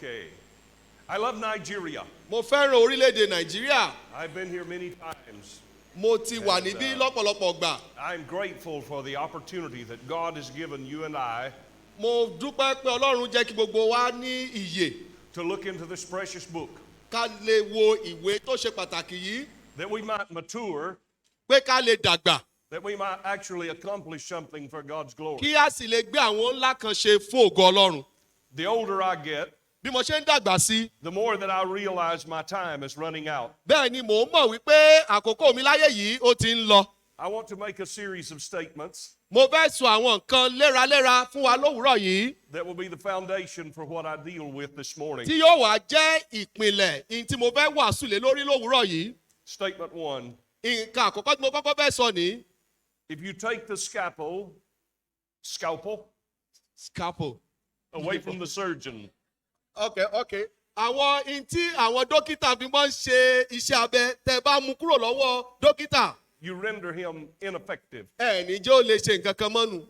Okay. I love Nigeria. Mo fẹ́ràn orílẹ̀-èdè Nàìjíríà. I've been here many times. Mo ti wà níbí lọ́pọ̀lọpọ̀ gbà. I'm grateful for the opportunity that God has given you and I Mo dúpẹ́ pé Ọlọ́run jẹ́ kí gbogbo wa ní ìyè. to look into this precious book, Ká lè wo ìwé tó ṣe pàtàkì yìí. that we might mature, Pé ká lè dàgbà. that we might actually accomplish something for God's glory. Kí a sì lè gbé àwọn ńlá kan ṣe fún ògo Ọlọ́run. The older I get, Bí mo ṣe ń dàgbà sí, the more that I realize my time is running out. bẹ́ẹ̀ ni mò ń mọ̀ wípé àkókò mi láyé yìí ó ti ń lọ. I want to make a series of statements Mo fẹ́ sọ àwọn nǹkan léraléra fún wa lówùúrọ̀ yìí that will be the foundation for what I deal with this morning. tí yóò wá jẹ́ ìpìlẹ̀ ihun tí mo fẹ́ wàásù lé lórí lówùúrọ̀ yìí. Statement 1. Nǹkan àkọ́kọ́ tí mo kọ́kọ́ fẹ́ sọ ní If you take the scalpel scalpel. away from the surgeon, Okay. Àwọn ihun tí àwọn dókítà fi máa ń ṣe iṣẹ́ abẹ tẹ́ bá mú kúrò lọ́wọ́ dókítà. you render him ineffective. Ní jẹ́ ó lè ṣe nǹkan kan mọ́nu.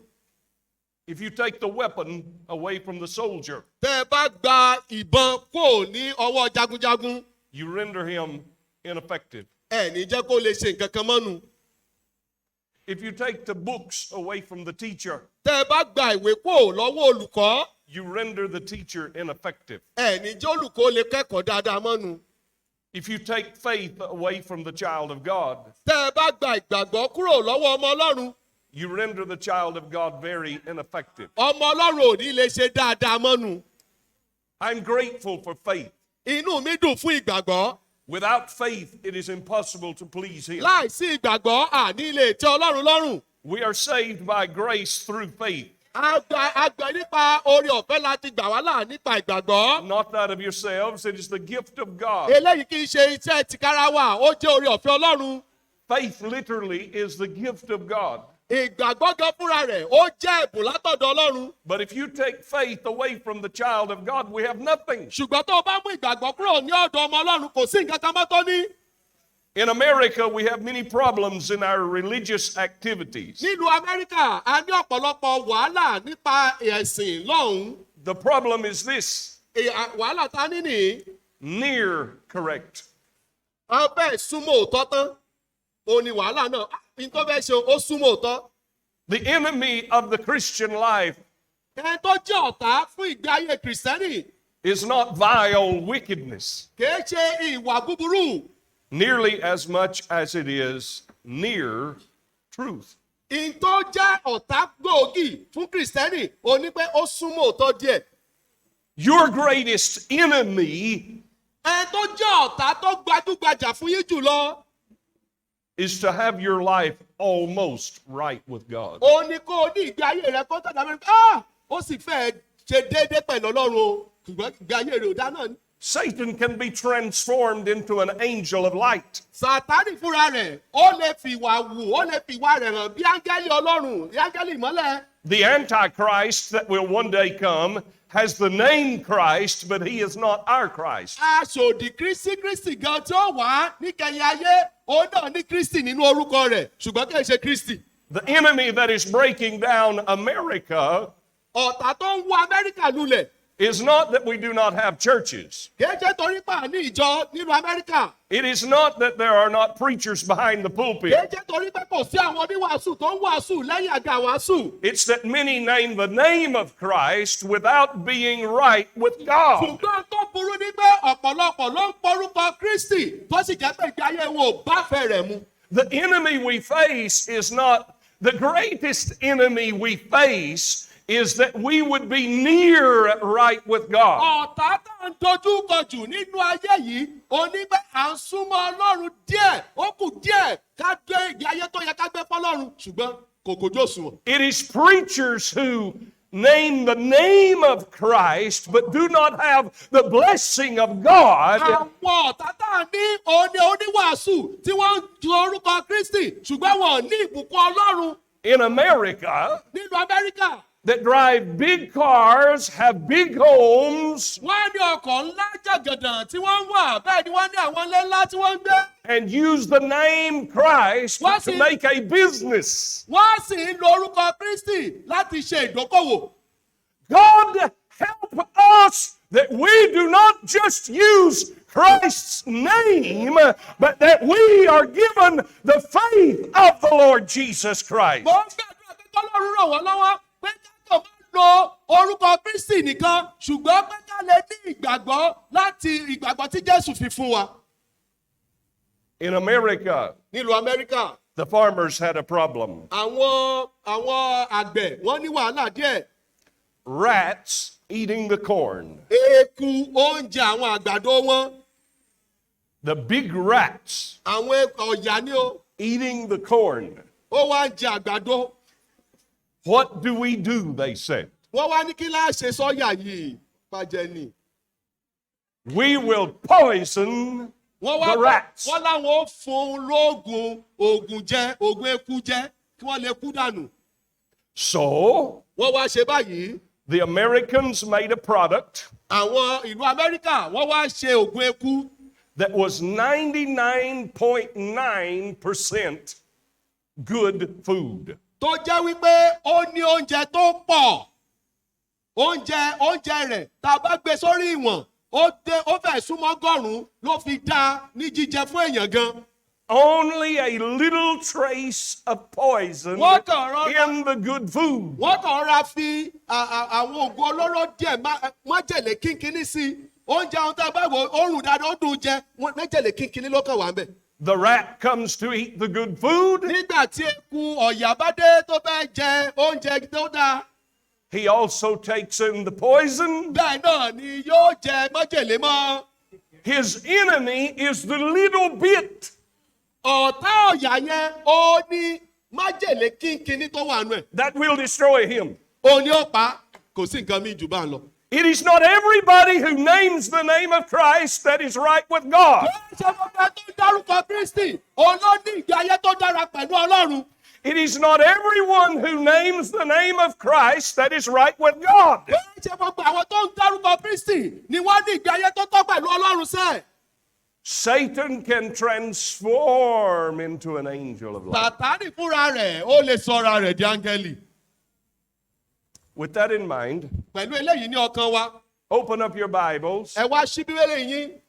If you take the weapon away from the soldier, Tẹ́ bá gba ìbọn kò ní ọwọ́ jagunjagun. you render him ineffective. Ní jẹ́ kó lè ṣe nǹkan kan mọ́nu. If you take the books away from the teacher, Tẹ́ bá gba ìwé kò lọ́wọ́ olùkọ́. you render the teacher ineffective. Ní jẹ́ olùkọ́ lè kẹ́kọ̀ọ́ dáadáa mọ́nu. If you take faith away from the child of God, Tẹ́ bá gba ìgbàgbọ́ kúrò lọ́wọ́ ọmọ Ọlọ́run. you render the child of God very ineffective. Ọmọ Ọlọ́run ò ní lè ṣe dáadáa mọ́nu. I'm grateful for faith. Inú mi dùn fún ìgbàgbọ́. Without faith, it is impossible to please Him. Láìsí ìgbàgbọ́ àní lè tẹ́ Ọlọ́run lọ́rùn. We are saved by grace through faith, Àgbà nípa oore ọ̀fẹ́ láti gbà wá là nípa ìgbàgbọ́. not that of yourselves. It is the gift of God. Eléyìí kì í ṣe iṣẹ́ tìkára wa, ó jẹ́ oore ọ̀fẹ́ Ọlọ́run. Faith literally is the gift of God. Ìgbàgbọ́ gan fúnra rẹ̀, ó jẹ́ ẹ̀bùn látọ̀dọ̀ Ọlọ́run. But if you take faith away from the child of God, we have nothing. Ṣùgbọ́n tó o bá mú ìgbàgbọ́ kúrò ní ọ̀dọ̀ ọmọ Ọlọ́run, kò sí nǹkan kan mọ́ tó ní. In America, we have many problems in our religious activities. Nílùú Amẹ́ríkà, a ní ọ̀pọ̀lọpọ̀ wàhálà nípa ẹ̀sìn lọ́hùn-ún. The problem is this: Wàhálà ta ní nìyí. near correct. Ọbẹ̀ súnmọ́ òótọ́ tán. O ní wàhálà náà. Ní tó fẹ́ ṣe ó súnmọ́ òótọ́. The enemy of the Christian life Ẹni tó jẹ́ ọ̀tá fún ìgbé ayé Kìrìsìtẹ́nì is not vile wickedness, kìí ṣe ìwà búburú. nearly as much as it is near truth. Ìyìn tó jẹ́ ọ̀tá gbòógì fún Kìrìsìtẹ́nì ó ní pé ó súnmọ́ òótọ́ díẹ̀. Your greatest enemy Ẹni tó jẹ́ ọ̀tá tó gbajúgbajà fún yín jùlọ. is to have your life almost right with God. Ó ní kó o ní ìgbé ayé rẹ kó tọ̀dọ̀ mẹ́rin. Ó sì fẹ́ ṣe déédéé pẹ̀lú Ọlọ́run o. Ṣùgbọ́n ìgbé ayé rẹ ò dá náà ni. Satan can be transformed into an angel of light. Sàtánì fúnra rẹ̀, ó lè fi ìwà wù, ó lè fi ìwà rẹ̀ hàn bí áńgẹ́lì Ọlọ́run, bí áńgẹ́lì ìmọ́lẹ̀. The Antichrist that will one day come has the name Christ, but he is not our Christ. Aṣòdì Kristi gan tí ó wá níkẹyìn ayé, ó náà ní Kristi nínú orúkọ rẹ̀, ṣùgbọ́n kì í ṣe Kristi. The enemy that is breaking down America Ọ̀tá tó ń wọ Amẹ́ríkà lulẹ̀, is not that we do not have churches. kì í ṣe torí pà ní ìjọ nínú Amẹ́ríkà. It is not that there are not preachers behind the Kì í pulpit. ṣe torí pé kò sí àwọn oníwàásù tó ń wàásù lẹ́yìn àga wàásù. It's that many name the name of Christ without being right with God. Ṣùgbọ́n tó burú ní pé ọ̀pọ̀lọpọ̀ ló ń porúkọ Kristi tó sì jẹ́ pé ìgbé ayé wọn ò bá fẹ́ rẹ̀ mu. The enemy we face is not, the greatest enemy we face is that we would be near right with God. Ọ̀tá tá à ń dojú kọ jù nínú ayé yìí, ó ní pé à ń súnmọ́ Ọlọ́run díẹ̀, ó kù díẹ̀ ká gbé ìgbé ayé tó yẹ ká gbé fọ́lọ́run, ṣùgbọ́n kò kojú òṣùwọ̀n. It is preachers who name the name of Christ but do not have the blessing of God. Àwọn ọ̀tá tá à ní òní oníwàásù tí wọ́n ń ju orúkọ Kristi, ṣùgbọ́n wọn ò ní ìbùkún Ọlọ́run In America, nínú Amẹ́ríkà. that drive big cars, have big homes, Wọ́n ní ọkọ̀ ńlá jàgàdàn tí wọ́n ń wà, bẹ́ẹ̀ ni wọ́n ní àwọn ilé ńlá tí wọ́n ń gbé. and use the name Christ What's to it? make a business. Wọ́n sì ń lo orúkọ Kristi láti ṣe ìdókòwò. God help us that we do not just use Christ's name, but that we are given the faith of the Lord Jesus Christ. Mo ń gbàdúrà pé kọ́lọ́run ràn wọ́n lọ́wọ́ pé ká kàn máa lo orúkọ Kristi nìkan ṣùgbọ́n pé ká lè ní ìgbàgbọ́ láti ìgbàgbọ́ tí Jésù fi fún wa. In America, Nílùú Amẹ́ríkà, the farmers had a problem. àwọn àgbẹ̀ wọ́n ní wàhálà díẹ̀. Rats eating the corn. Eku oúnjẹ àwọn àgbàdo wọn. The big rats Àwọn ọ̀yà ni ó. eating the corn. Ó wá ń jẹ àgbàdo. What do we do, they said. Wọ́n wá ní kí láà ṣe sọ́yà yìí. Bàjẹ́ ni. We will poison the rats. Wọ́n láwọn ó fún un lóògùn oògùn eku jẹ kí wọ́n lè kú dànù. So, Wọ́n wá ṣe báyìí. the Americans made a product Àwọn ìlú Amẹ́ríkà wọ́n wá ṣe oògùn eku. that was 99.9% good food. Tó jẹ́ wípé ó ní oúnjẹ tó pọ̀. Oúnjẹ rẹ̀ tá a bá gbé sórí ìwọ̀n ó fẹ́ súnmọ́ ọgọ́rùn-ún ló fi dá ní jíjẹ fún èèyàn gan. Only a little trace of poison Wọ́n kàn rọra- in the good food. Wọ́n kàn ra fi àwọn oògùn olóró díẹ̀ májèlé kínkínní sí i. Oúnjẹ ohun tá a bá wò ó rùn dáadáa ó dùn jẹ májèlé kínkínní ló kàn wá ń bẹ̀. The rat comes to eat the good food. Nígbà tí eku ọ̀yà bá dé tó fẹ́ jẹ oúnjẹ tó dáa, He also takes in the poison. bẹ́ẹ̀ náà ni yóò jẹ májèlé mọ́. His enemy is the little bit. Ọ̀tá ọ̀yà yẹn ó ní májèlé kínkínní tó wà nù ẹ̀. That will destroy him. Ó ní ó pa kò sí nǹkan míì jù bá ń lọ. It is not everybody who names the name of Christ that is right with God. Ṣé gbogbo ẹ tó ń dárúkọ Kristi? Òun ló ní ìgbé ayé tó dára pẹ̀lú Ọlọ́run. It is not everyone who names the name of Christ that is right with God. Ṣé gbogbo àwọn tó ń dárúkọ Kristi ni wọ́n ní ìgbé ayé tó tọ́ pẹ̀lú Ọlọ́run sẹ́ẹ̀? Satan can transform into an angel of light. Sàtánì fúnra rẹ̀ ó lè sọra rẹ̀ di áńgẹ́lì. With that in mind, Pẹ̀lú eléyìí ní ọkàn wa, open up your Bibles ẹ wá ṣí Bíbélì yín.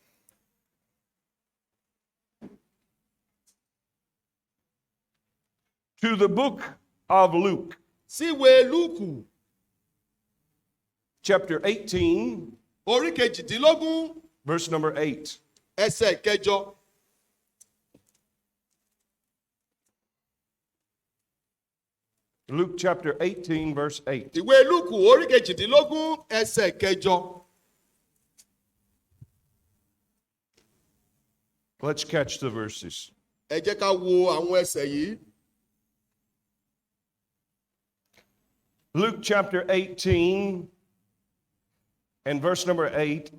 to the book of Luke, Sí ìwé Lúùkù, chapter 18, orí kejìdínlógún, verse number 8. ẹsẹ̀ kẹjọ. Luke chapter 18, verse 8. Ìwé Lúùkù, orí kejìdínlógún, ẹsẹ̀ kẹjọ. Let's catch the verses. Ẹ jẹ́ ká wo àwọn ẹsẹ̀ yìí. Luke chapter 18 and verse number 8.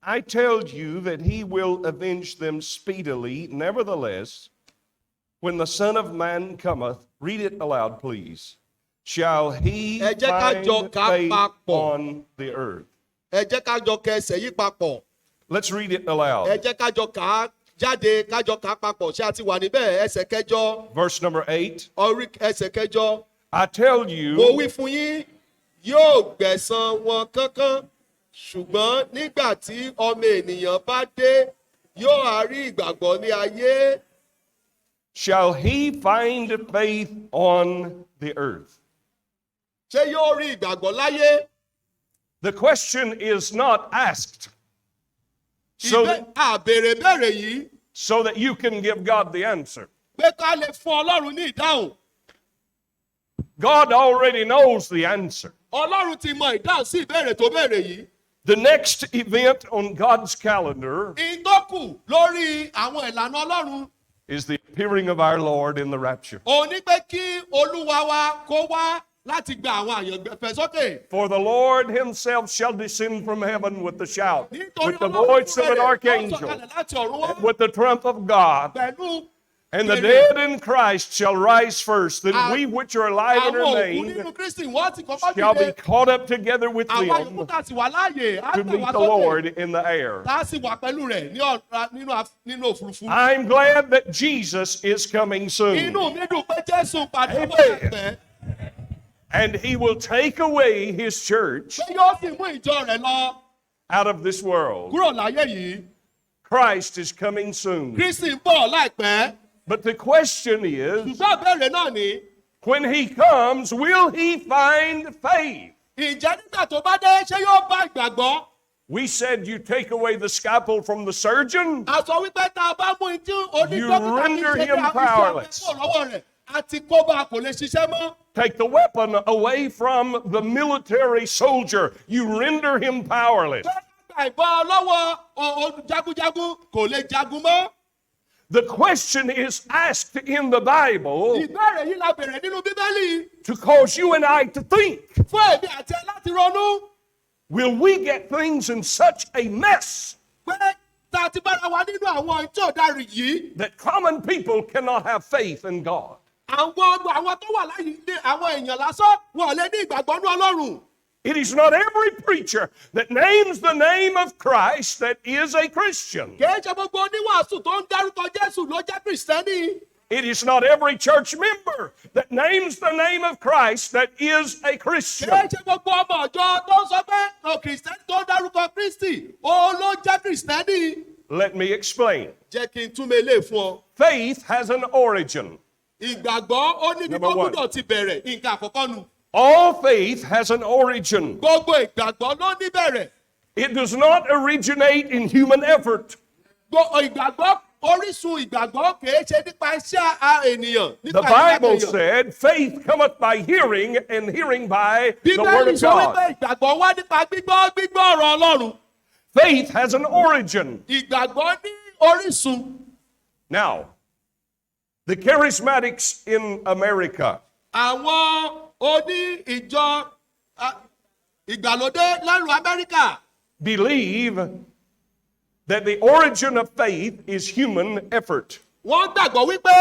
I tell you that he will avenge them speedily. Nevertheless, when the Son of Man cometh, read it aloud, please. Shall he Ẹ jẹ́ ká find jọ kà faith papọ̀. on the earth? Ẹ jẹ́ ká jọ kẹ ẹsẹ̀ yìí papọ̀. Let's read it aloud. Ẹ jẹ́ ká jọ kà á jáde ká jọ kà á papọ̀. Ṣé a ti wà níbẹ̀? Ẹsẹ̀ kẹjọ. Verse number 8. Orí ẹsẹ̀ kẹjọ. I tell Mo you, wí fún yín, yóò gbẹ̀san wọn kánkán. Ṣùgbọ́n nígbà tí ọmọ ènìyàn bá dé, yóò á rí ìgbàgbọ́ ní ayé. shall he find faith on the earth? Ṣé yóò rí ìgbàgbọ́ láyé? The question is not asked so Àbèrè bẹ̀rẹ̀ yìí that you can give God the answer. pé ká lè fún Ọlọ́run ní ìdáhùn. God already knows the answer. Ọlọ́run ti mọ ìdáhùn sí ìbéèrè tó béèrè yìí. The next event on God's calendar Ìtókù lórí àwọn ìlànà Ọlọ́run. is the appearing of our Lord in the rapture. Ó ní pé kí Olúwa wa kó wá láti gba àwọn àyànfẹ́ sókè. For the Lord himself shall descend from heaven with the shout, Nítorí with the Ọlọ́run voice of an rẹ̀ ó archangel, sọ̀kalẹ̀ láti ọ̀run wá and with the trump of God. pẹ̀lú And the fèrè. dead in Christ shall rise first, then we which are alive and Àwọn òkú remain nínú Kristi wọ́n ti kọ́kọ́ shall be dìde. caught up together with Àwọn them yòókù tá a sì wà láàyè á to gbé meet wa the sókè. Lord in the air. Tá a sì wà pẹ̀lú rẹ̀ nínú òfurufú. I'm glad that Jesus is coming soon, Inú mi dùn pé Jésù pàdé Amen. bọ̀ ẹ̀fẹ́. and he will take away his church Pé yóò sì mú ìjọ rẹ̀ lọ. out of this world. kúrò láyé yìí. Christ is coming soon. Kristi ń bọ̀ láìpẹ́. But the question is, ṣùgbọ́n ìbéèrè náà ni, when he comes, will he find faith? ìjẹ́ nígbà tó bá dé ṣé yóò bá ìgbàgbọ́? We said you take away the scalpel from the surgeon, a sọ wípé tá a bá mú ìtí You onídókítà fi render ṣe him bí powerless. àkóso lọ́wọ́ rẹ̀ àti kó bá kò lè ṣiṣẹ́ mọ́. take the weapon away from the military soldier, you render him powerless. Tó bá ìbọn lọ́wọ́ jagunjagun kò lè jagun mọ́. The question is asked in the Bible Ìbéèrè yìí la bẹ̀rẹ̀ nínú Bíbélì to cause you and I to think, fún èmi àti ẹ láti ronú will we get things in such a mess pé tá a ti bára wa nínú àwọn tí ò dárí yìí. that common people cannot have faith in God? Àwọn tó wà láyé ní àwọn èèyàn lásán wọn ò lè ní ìgbàgbọ́ ní Ọlọ́run. It is not every preacher that names the name of Christ that is a Christian. Kìí ṣe gbogbo oníwàásù tó ń dárúkọ Jésù ló jẹ́ Kìrìsìtẹ́nì. It is not every church member that names the name of Christ that is a Christian. Kìí ṣe gbogbo ọmọ ọjọ́ tó ń sọ pé Kìrìsìtẹ́nì tó ń dárúkọ Kristi òun ló jẹ́ Kìrìsìtẹ́nì. Let me explain. Jẹ́ kí n túmọ̀ eléyìí fún ọ. Faith has an origin. Ìgbàgbọ́ ó níbi Number tó one. gbúdọ̀ ti bẹ̀rẹ̀ nǹkan àkọ́kọ́ nu. All faith has an origin. Gbogbo ìgbàgbọ́ ló ní bẹ̀rẹ̀. It does not originate in human effort. Ìgbàgbọ́ orísun ìgbàgbọ́ kìí ṣe nípa iṣẹ́ ènìyàn. The Bible said, faith cometh by hearing, and hearing by the Word Bíbélì of sọ wípé God. ìgbàgbọ́ wá nípa gbígbọ́ ọ̀rọ̀ Ọlọ́run. Faith has an origin. Ìgbàgbọ́ ní orísun. Now, the charismatics in America, Àwọn oní ìjọ ìgbàlódé lẹ́rù Amẹ́ríkà believe that the origin of faith is human effort. wọ́n gbàgbọ́ wípé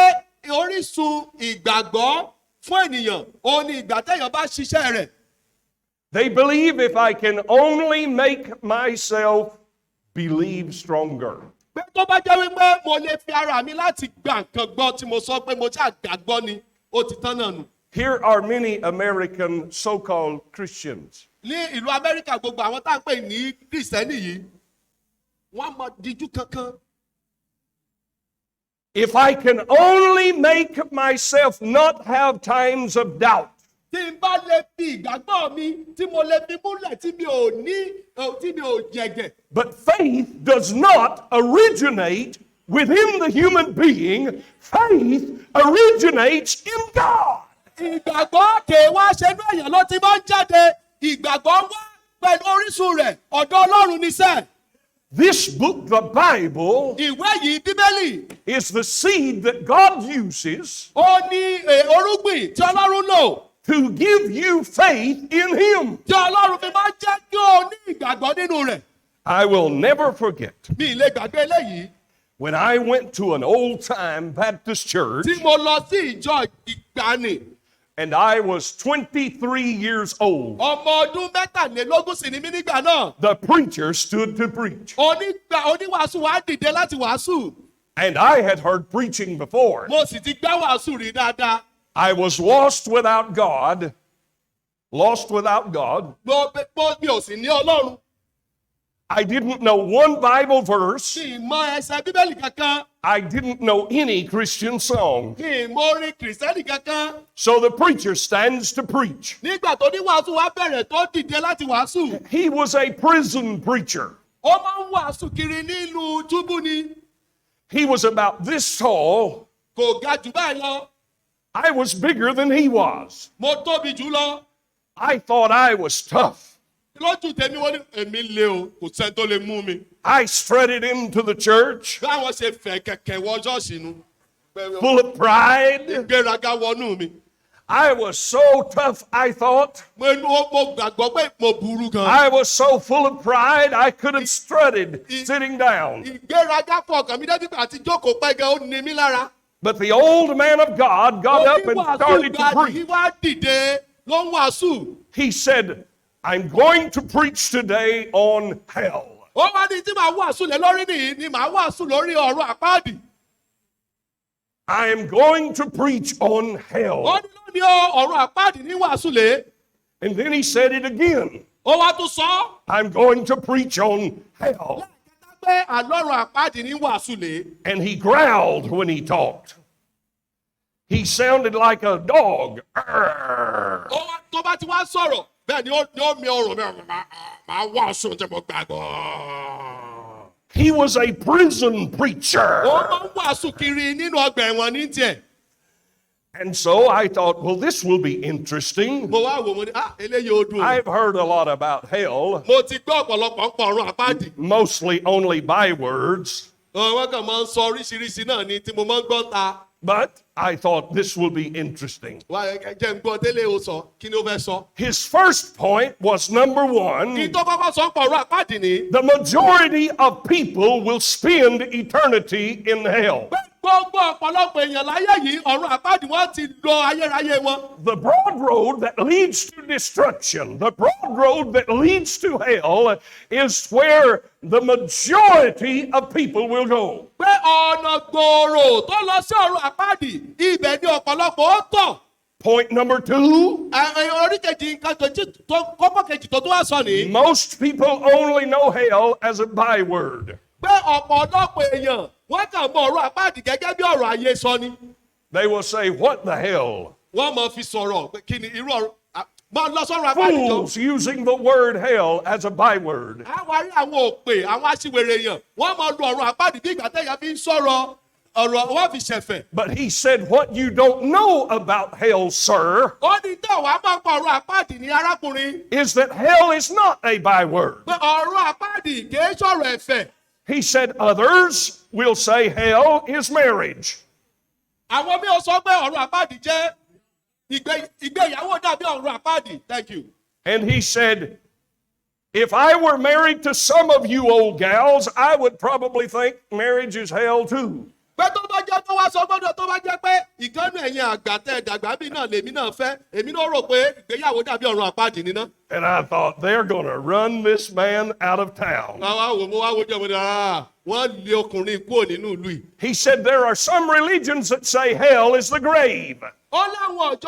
orísun ìgbàgbọ́ fún ènìyàn òun ni ìgbà téèyàn bá ṣiṣẹ́ rẹ̀. They believe if I can only make myself believe stronger. Pé tó bá jẹ́ wípé mo lè fi ara mi láti gba nǹkan gbọ́ tí mo sọ pé mo ṣáà gbàgbọ́ ni ó ti tán náà nù. Here are many American so-called Christians. Ní ìlú Amẹ́ríkà gbogbo àwọn tá à ń pè ní Kìrìsìtẹ́nì yìí wọ́n mọ díjú kankan. If I can only make myself not have times of doubt, Tí n bá lè fi ìgbàgbọ́ mi tí mo lè fi múlẹ̀ tí mi ò yẹ̀gẹ̀. but faith does not originate within the human being. Faith originates in God. Ìgbàgbọ́ kèé wá ṣẹnu èèyàn ló ti máa ń jáde. Ìgbàgbọ́ wá pẹ̀lú orísun rẹ̀ ọ̀dọ̀ Ọlọ́run níṣẹ́. This book, the Bible, Ìwé yìí Bíbélì is the seed that God uses ó ní orúgbìn tí Ọlọ́run lò. to give you faith in Him. Tí Ọlọ́run fi máa ń jẹ́ kí o ní ìgbàgbọ́ nínú rẹ̀. I will never forget Mi ì lè gbàgbé eléyìí. when I went to an old-time Baptist church Tí mo lọ sí ìjọ ìgbàanì. and I was 23 years old. Ọmọ ọdún mẹ́tàlélógún sì ni mí nígbà náà. The preacher stood to preach. Oníwàásù wa dìde láti wàásù. And I had heard preaching before. Mo sì ti gbá wàásù rí dáadáa. I was lost without God. Lost without God. Mi ò sì ní Ọlọ́run. I didn't know one Bible verse. Mi ì mọ ẹsẹ̀ Bíbélì kankan. I didn't know any Christian song. Mi ì mọ orin Kìrìsìtẹ́nì kankan. So the preacher stands to preach. Nígbà tó ní wàásù wa bẹ̀rẹ̀ tó dìde láti wàásù. He was a prison preacher. Ó máa ń wàásù kiri nílùú túbú ni. He was about this tall. Kò ga jù báyìí lọ. I was bigger than he was. Mo tóbi jù lọ. I thought I was tough. Lójú tèmi wọ́n ní èmi lé o, kò sẹ́ni tó lè mú mi. I strutted into the church Báwọn ṣe fẹ̀ kẹ̀kẹ́ wọ ṣọ́ọ̀ṣì nu. full of pride. Gbéraga wọnú mi. I was so tough, I thought. Mo gbàgbọ́ pé mo burú gan. I was so full of pride, I could have strutted sitting down. Ìgbéraga fún ọkàn mi débi àti jókòó pẹ́ gan ó ní mi lára. But the old man of God got up and started to Oníwàásù preach. wá dìde ló ń wàásù. He said, I'm going to preach today on hell. Ó wá ní tí màá wàásù lé lórí nìyí ni màá wàásù lórí ọ̀rọ̀ àpáàdì. I am going to preach on Ó hell. ní lónìí ọ̀rọ̀ àpáàdì ní wàásù lé. And then he said it again. ó wá tún sọ I'm going to preach on hell. pé àlọ́run àpáàdì ní wàásù lé. And he growled when he talked. He sounded like a dog. Arr! Ó wá tó bá ti wá sọ̀rọ̀ bẹ́ẹ̀ ni ó mi ọ̀rọ̀ mi máa wàásù tí mo gbàgbọ́. He was a prison preacher. Ó máa ń wàásù kiri nínú ọgbà ẹ̀wọ̀n ní tiẹ̀. And so I thought, well, this will be interesting. Mo wá wò mo ní eléyìí ó dùn. I've heard a lot about hell, Mo ti gbọ́ ọ̀pọ̀lọpọ̀ ń pọ̀ ọ̀run àpáàdì. mostly only bywords. Wọ́n kàn máa ń sọ oríṣiríṣi náà ni tí mo máa ń gbọ́ ta. But I thought this will be interesting. Wá jẹ́ ń gbọ́ délé o sọ kí ni ó fẹ́ sọ. His first point was number Kí one, tó kọ́kọ́ sọ ń pọ̀ ọ̀run àpáàdì ni. the majority of people will spend eternity in hell. Gbogbo ọ̀pọ̀lọpọ̀ èèyàn láyé yìí ọ̀run àpáàdì wọ́n ti lọ ayérayé wọn. The broad road that leads to destruction, the broad road that leads to hell, is where the majority of people will go. Pé ọ̀nà gbòòrò tó lọ sí ọ̀run àpáàdì ibẹ̀ ni ọ̀pọ̀lọpọ̀ ó tọ̀. Point number two, Orí kejì nǹkan kọ́kọ́ kejì tó wá sọ ni. most people only know hell as a byword. Pé ọ̀pọ̀lọpọ̀ èèyàn wọ́n kàn mọ ọ̀run àpáàdì gẹ́gẹ́ bí ọ̀rọ̀ ayé sọ ni. They will say, what the hell? Wọ́n máa fi sọ̀rọ̀ pé kí ni irú ọ̀run máa lọ sọ́run àpáàdì jọ. Fools using the word hell as a byword. Àwọn arí àwọn òpè àwọn aṣiwèrè èèyàn wọ́n máa lo ọ̀run àpáàdì bí ìgbà tẹ̀yà fi ń sọ̀rọ̀ ọ̀rọ̀ wọ́n fi ṣẹ̀fẹ̀. But he said, what you don't know about hell, sir, Ó ní tó wàá máa pa ọ̀run àpáàdì ní arákùnrin. is that hell is not a byword. Pé ọ̀run àpáàdì kìí sọ̀rọ̀ ẹ̀fẹ̀. He said, others will say hell is marriage. Àwọn mi ò sọ pé ọ̀run àpáàdì jẹ́ ìgbéyàwó dàbí ọ̀run àpáàdì. Thank you. And he said, if I were married to some of you old gals, I would probably think marriage is hell too. Pé tó bá jẹ́ tó wá sọ gbọ́dọ̀ tó bá jẹ́ pé ìkànnì ẹ̀yìn àgbà tẹ̀ dàgbà bí náà lèmi náà fẹ́ èmi náà rò pé ìgbéyàwó dàbí ọ̀run àpáàdì níná. And I thought, they're going to run this man out of town. Àwa wò mo wá wojú ọmọdé wọ́n lé ọkùnrin kúrò nínú ìlú yìí. He said, there are some religions that say hell is the grave. Ó láwọn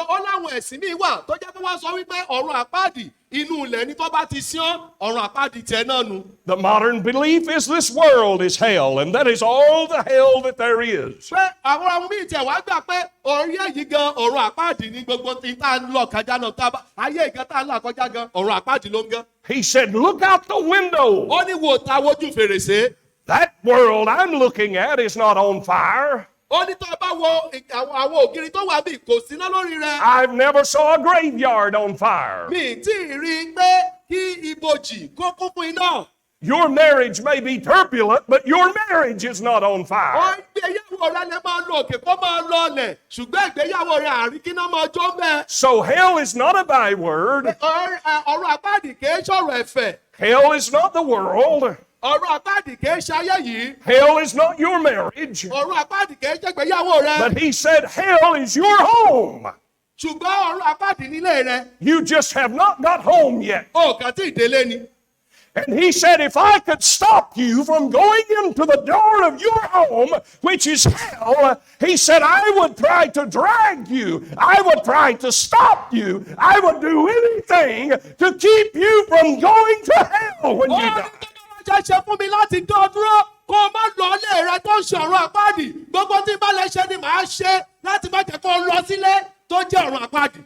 ẹ̀sìn míì wà tó jẹ́ pé wọ́n sọ wípé ọ̀run àpáàdì inú ilẹ̀ ní tó bá ti sán ọ̀run àpáàdì tẹ̀ náà nu. The modern belief is this world is hell, and that is all the hell that there is. Pé àwọn ọmọ míì tẹ̀ wá gbà pé orí èyí gan ọ̀run àpáàdì ní gbogbo tí tá a ń lọ kọjá náà tá a bá ayé ìgan tá a ń lọ kọjá gan ọ̀run àpáàdì ló ń gan. He said, look out the window. Ó ní wò ta wojú fèrèsé. That world I'm looking at is not on fire. Ó ní tó bá wo àwọn ògiri tó wà bí kò síná lórí rẹ̀. I've never saw a graveyard on fire. Mi tí ì rí i pé kí ibojì kó kún fún iná. Your marriage may be turbulent, but your marriage is not on fire. Ìgbéyàwó rẹ lè máa lọ òkè kó máa lọlẹ̀ ṣùgbọ́n ìgbéyàwó rẹ àríkíná máa jó bẹ́ẹ̀. So hell is not a byword. Ọ̀run àpáàdì kìí ṣọ̀rọ̀ ẹ̀fẹ̀. Hell is not the world. Ọ̀run àpáàdì kìí ṣe ayé yìí. Hell is not your marriage. Ọ̀run àpáàdì kìí ṣe ìgbéyàwó rẹ. But he said hell is your home. Ṣùgbọ́n ọ̀run àpáàdì nílé rẹ. You just have not got home yet. O kàn tí ìdílé ni. And he said, if I could stop you from going into the door of your home, which is hell, he said, I would try to drag you. I would try to stop you. I would do anything to keep you from going to hell when you die. Ó ṣe fún mi láti dán dúró kó o má lọ ilé rẹ tó ń ṣe ọ̀run àpáàdì. Gbogbo tí bá lè ṣe ni màá ṣe láti má jẹ́ kó o lọ sílé tó jẹ́ ọ̀run àpáàdì.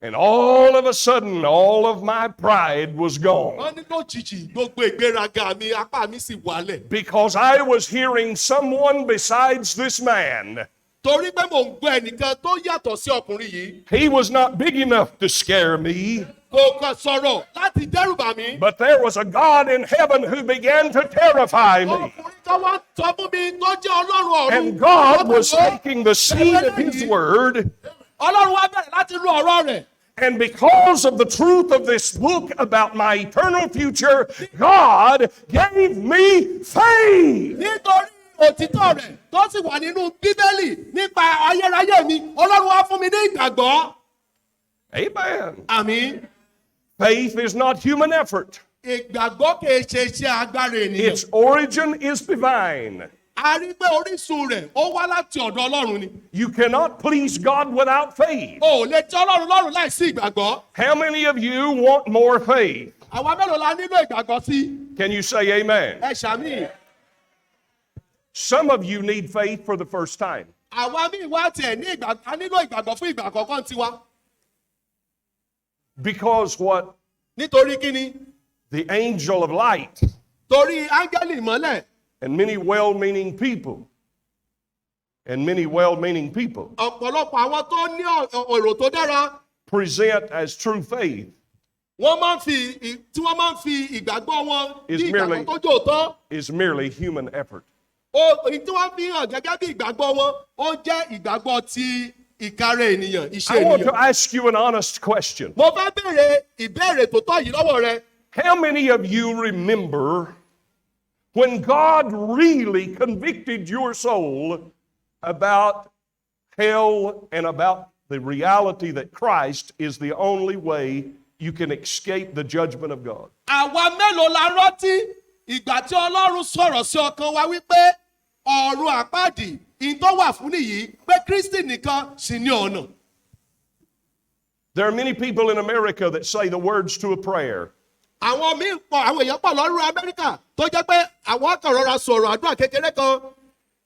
And all of a sudden, all of my pride was gone. Wọ́n ní lójijì gbogbo ìgbéraga mi apá mi sì wálẹ̀. Because I was hearing someone besides this man. Torí pé mò ń gbọ́ ẹnìkan tó yàtọ̀ sí ọkùnrin yìí. He was not big enough to scare me. Kò kàn sọ̀rọ̀ láti dẹ́rùbà mi. But there was a God in heaven who began to terrify me. Ọkùnrin kan wá sọ fún mi tó jẹ́ Ọlọ́run ọ̀run. And God was taking the seed of His word. Ọlọ́run wá bẹ̀rẹ̀ láti lu ọ̀rọ̀ rẹ̀. And because of the truth of this book about my eternal future, God gave me faith. Nítorí òtítọ́ rẹ̀ tó sì wà nínú Bíbélì nípa ayérayé mi, Ọlọ́run wá fún mi ní ìgbàgbọ́. Amen. Àmín. Faith is not human effort. Ìgbàgbọ́ kìí ṣe iṣẹ́ agbára ènìyàn. Its origin is divine. a rí pé orísun rẹ̀ ó wá láti ọ̀dọ̀ ọlọ́run ni. You cannot please God without faith. o ò lè tẹ́ ọlọ́run lọ́rùn láìsí ìgbàgbọ́. How many of you want more faith? àwa mélòó la nílò ìgbàgbọ́ sí? Can you say amen? ẹ ṣàmì. Some of you need faith for the first time. àwa míì wá tiẹ̀ ní ìgbàgbọ́, a nílò ìgbàgbọ́ fún ìgbà àkọ́kọ́ tiwa. Because what? nítorí kíni? The angel of light torí áńgẹ́lì ìmọ́lẹ̀. and many well-meaning people ọ̀pọ̀lọpọ̀ àwọn tó ní èrò tó dára. present as true faith wọ́n máa ń fi ìgbàgbọ́ wọn Is bí merely- ìgbàgbọ́ tó jòótọ́. is merely human effort. èyí tí wọ́n fi hàn gẹ́gẹ́ bí ìgbàgbọ́ wọn ó jẹ́ ìgbàgbọ́ ti ìkárẹ̀ ènìyàn, iṣẹ́ I want to ènìyàn. ask you an honest question. mo fẹ́ béèrè ìbéèrè tó tọ́ yìí lọ́wọ́ rẹ. How many of you remember when God really convicted your soul about hell and about the reality that Christ is the only way you can escape the judgment of God? àwa mélòó la rántí ìgbà tí ọlọ́run sọ̀rọ̀ sí ọkàn wa wípé ọ̀run àpáàdì ìyìn tó wà fún nìyí pé Kristi nìkan sì ní ọ̀nà. There are many people in America that say the words to a prayer. àwọn èèyàn pọ̀ lọ́rùn Amẹ́ríkà tó jẹ́ pé àwọn kan rọra sọ̀rọ̀ àdúrà kékeré kan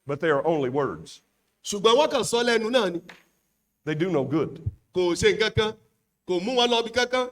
But they are only words. ṣùgbọ́n wọ́n kàn sọ lẹ́nu náà ni. They do no good. kò ṣe nǹkan kan, kò mú wọn lọ bí kankan.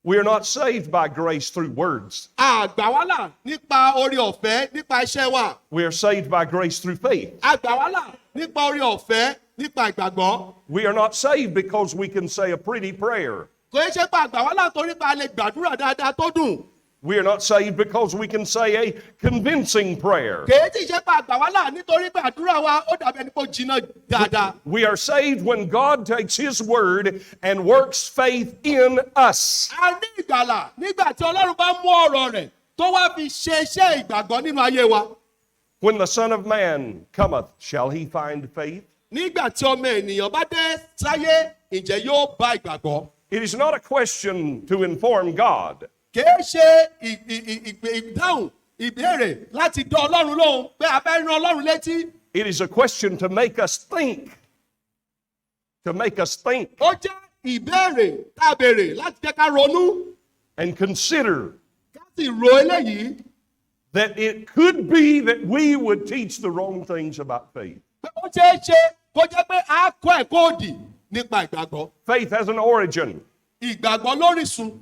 We are not saved by grace through words. àgbà wá là nípa oore ọ̀fẹ́ nípa iṣẹ́ wa. We are saved by grace through faith. àgbà wá là nípa oore ọ̀fẹ́ nípa ìgbàgbọ́. We are not saved because we can say a pretty prayer. kò í ṣe pé àgbà wá là torí pé a lè gbàdúrà dáadáa tó dùn. We are not saved because we can say a convincing prayer. kò í tí ṣe pé àgbà wá là nítorí pé àdúrà wa ó dàbí ẹni pé ó jiná dáadáa. We are saved when God takes His word and works faith in us. a ní ìgbàlà nígbà tí Ọlọ́run bá mú ọ̀rọ̀ rẹ̀ tó wá fi ṣe iṣẹ́ ìgbàgbọ́ nínú ayé wa. When the Son of Man cometh, shall He find faith? nígbà tí ọmọ ènìyàn bá dé sáyé ǹjẹ́ yóò bá ìgbàgbọ́. It is not a question to inform God. kìí ṣe ìdáhùn ìbéèrè láti dán Ọlọ́run lóhùn pé a fẹ́ rán Ọlọ́run létí. It is a question to make us think. To make us think ó jẹ́ ìbéèrè tá a béèrè láti jẹ́ ká ronú and consider ká sì ro eléyìí that it could be that we would teach the wrong things about faith. pé ó ṣeé ṣe kó jẹ́ pé a kọ́ ẹ̀kọ́ òdì nípa ìgbàgbọ́. Faith has an origin. ìgbàgbọ́ lórísun.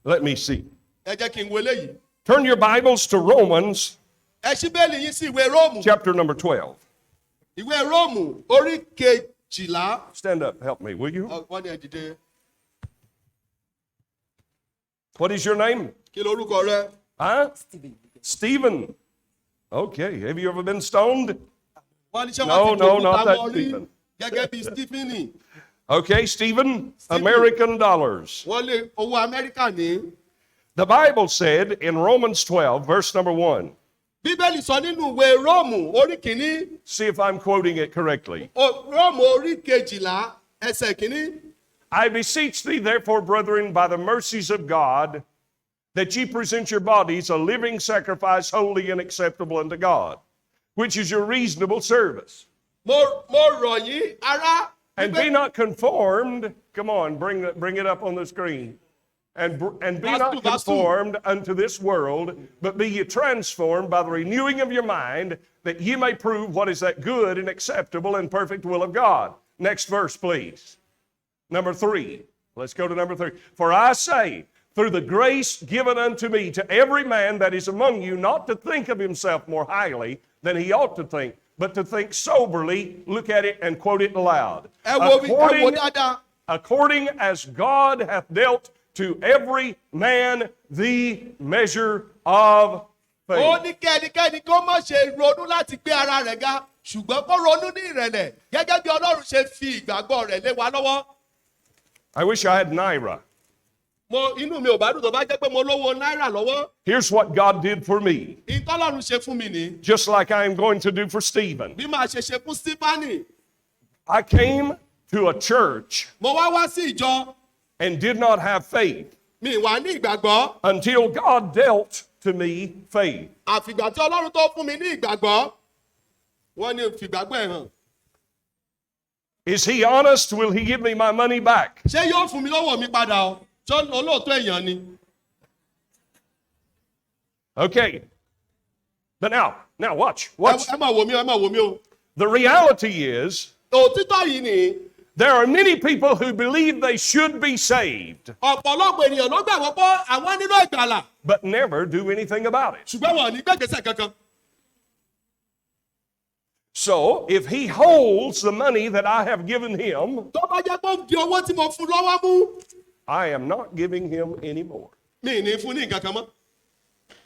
Let me see. ẹ jẹ́ kí n wo eléyìí. Turn your Bibles to Romans ẹ ṣí bẹ́ẹ̀lì yín sí ìwé Róòmù. chapter number 12. ìwé Róòmù orí kejìlá. Stand up, help me, will you? wọ́n ní ẹ dìde. What is your name? kí lorúkọ rẹ? Huh? Stephen. Okay. Have you ever been stoned? wọ́n ní ṣé No, wọ́n ti no, gbógun not ta that mọ́ rí Stephen. gẹ́gẹ́ bí Stephen. Okay, Stephen. American dollars. wọ́n lé owó Amẹ́ríkà ní. The Bible said in Romans 12, verse number 1. Bíbélì sọ nínú ìwé Róòmù orí kìíní. See if I'm quoting it correctly. Róòmù orí kejìlá ẹsẹ̀ kìíní. I beseech thee, therefore, brethren, by the mercies of God, that ye present your bodies a living sacrifice, holy and acceptable unto God, which is your reasonable service. mo rọ̀ yín ará. And be not conformed. Come on, bring it up on the screen. And be Verse not 2, verse 2. conformed unto this world, but be ye transformed by the renewing of your mind, that ye may prove what is that good and acceptable and perfect will of God. Next verse, please. Number 3. Let's go to number 3. For I say, through the grace given unto me, to every man that is among you, not to think of himself more highly than he ought to think, but to think soberly. Look at it and quote it aloud. ẹ wo dáadáa. According as God hath dealt to every man the measure of faith. ó ní kẹ́nikẹ́ni kó má ṣe ronú láti gbé ara rẹ̀ ga ṣùgbọ́n kó ronú ní ìrẹ̀lẹ̀ gẹ́gẹ́ bí Ọlọ́run ṣe fi ìgbàgbọ́ rẹ̀ lé wa lọ́wọ́. I wish I had Naira. inú mi ò bá dùn tó bá jẹ́ pé mo lówó náírà lọ́wọ́. Here's what God did for me, ìtọ́lọ́run ṣe fún mi ní. just like I am going to do for Stephen. bí màá ṣe ṣe fún Sípánì. I came to a church mo wá sí ìjọ. and did not have faith mi wà ní ìgbàgbọ́. until God dealt to me faith. àfìgbà tí Ọlọ́run tó fún mi ní ìgbàgbọ́. wọ́n ní fìgbàgbọ́ ẹ̀ hàn. Is he honest? Will he give me my money back? Ṣé yóò fún mi lọ́wọ́ mi padà o? Ṣé olóòótọ́ èèyàn ni? Okay. But now watch. Ẹ máa wò mí o, ẹ máa wò mí o. The reality is, Òtítọ́ yìí ni there are many people who believe they should be saved, ọ̀pọ̀lọpọ̀ ènìyàn ló gbàgbọ́ pé àwọn nílò ìgbàlà. but never do anything about it. Ṣùgbọ́n wọn ò ní gbẹ́gbẹ́sẹ̀ kankan. So, if he holds the money that I have given him, Tó bá jẹ́ pé ó di owó tí mo fún lọ́wọ́ mú, I am not giving him any more. mi ì ní fún ní nǹkan kan mọ́.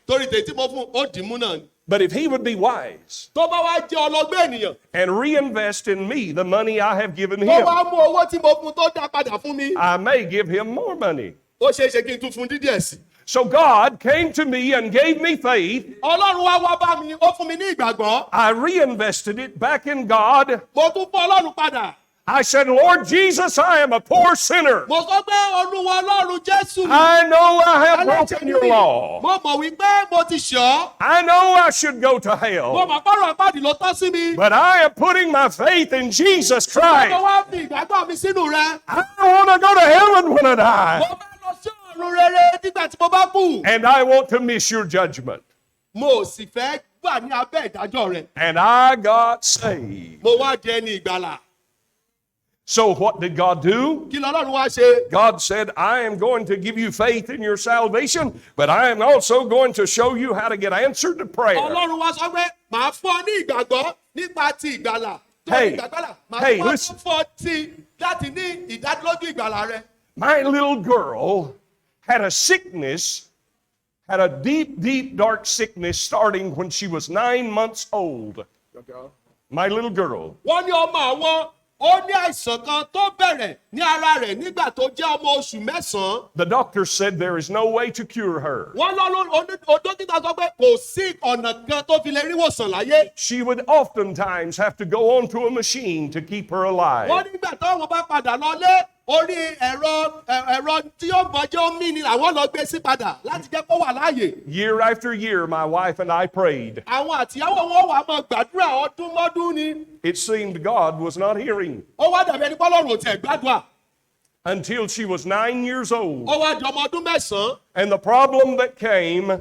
Torí tèyí tí mo fún ó dì í mú náà ni. But if he would be wise Tó bá wá jẹ́ ọlọ́gbẹ́ ènìyàn, and reinvest in me the money I have given tó him, bá mú owó tí mo fún tó dá padà fún mi, I may give him more money. ó ṣeé ṣe kí n tún fún dídí ẹ̀ sí. So God came to me and gave me faith. Ọlọ́run wá bá mi, ó fún mi ní ìgbàgbọ́. I reinvested it back in God. Mo tún fún Ọlọ́run padà. I said, Lord Jesus, I am a poor sinner. Mo sọ pé Olúwa Ọlọ́run Jésù. I know I have broken your law. Mo mọ̀ wípé mo ti ṣọ́. I know I should go to Mo hell. mọ̀ pọ́nrọ̀ àpáàdì ló tọ́ sí mi. But I am putting my faith in Jesus Mo Christ. wá fi ìgbàgbọ́ mi sínú rẹ̀. I want to go to heaven when I die. Mo fẹ́ lọ sí ọ̀run rere nígbà tí mo bá kú. And I want to miss your judgment. Mo sì fẹ́ gbà ní abẹ́ ìdájọ́ rẹ̀. And I got saved. Mo wá di ẹni ìgbàlà. So what did God do? Kí lọ́lọ́run wá ṣe? God said, I am going to give you faith in your salvation, but I am also going to show you how to get answered to prayer. Ọlọ́run wá sọ pé màá fún ọ ní ìgbàgbọ́ nípa ti ìgbàlà. Tó Hey, ìgbàgbọ́là, màá hey, fún ọ listen. fún ọ ti láti ní ìdádúrójú ìgbàlà rẹ. My little girl had a sickness, had a deep, deep, dark sickness starting when she was 9 months old. My little girl. Wọ́n ní ọmọ àwọn ó ní àìsàn kan tó bẹ̀rẹ̀ ní ara rẹ̀ nígbà tó jẹ́ ọmọ oṣù mẹ́sàn-án. The doctor said there is no way to cure her. Wọ́n dókítà sọ pé kò sí ọ̀nà kan tó fi lè rí ìwòsàn láyé. She would oftentimes have to go onto a machine to keep her alive. Wọ́n nígbà táwọn bá padà lọlé orí ẹ̀rọ tí yóò mọ̀jẹ́ omi ni làwọn lọ gbé sí padà láti jẹ́ kó wà láàyè. Year after year, my wife and I prayed. Àwọn àtìyàwó wọn wà máa gbàdúrà ọdún mọ́dún ni. It seemed God was not hearing Ó wá dàbí ẹni pọ́lọ́run ò tẹ̀ gbàdúrà. until she was 9 years old. Ó wá di ọmọ ọdún mẹ́sàn-án. And the problem that came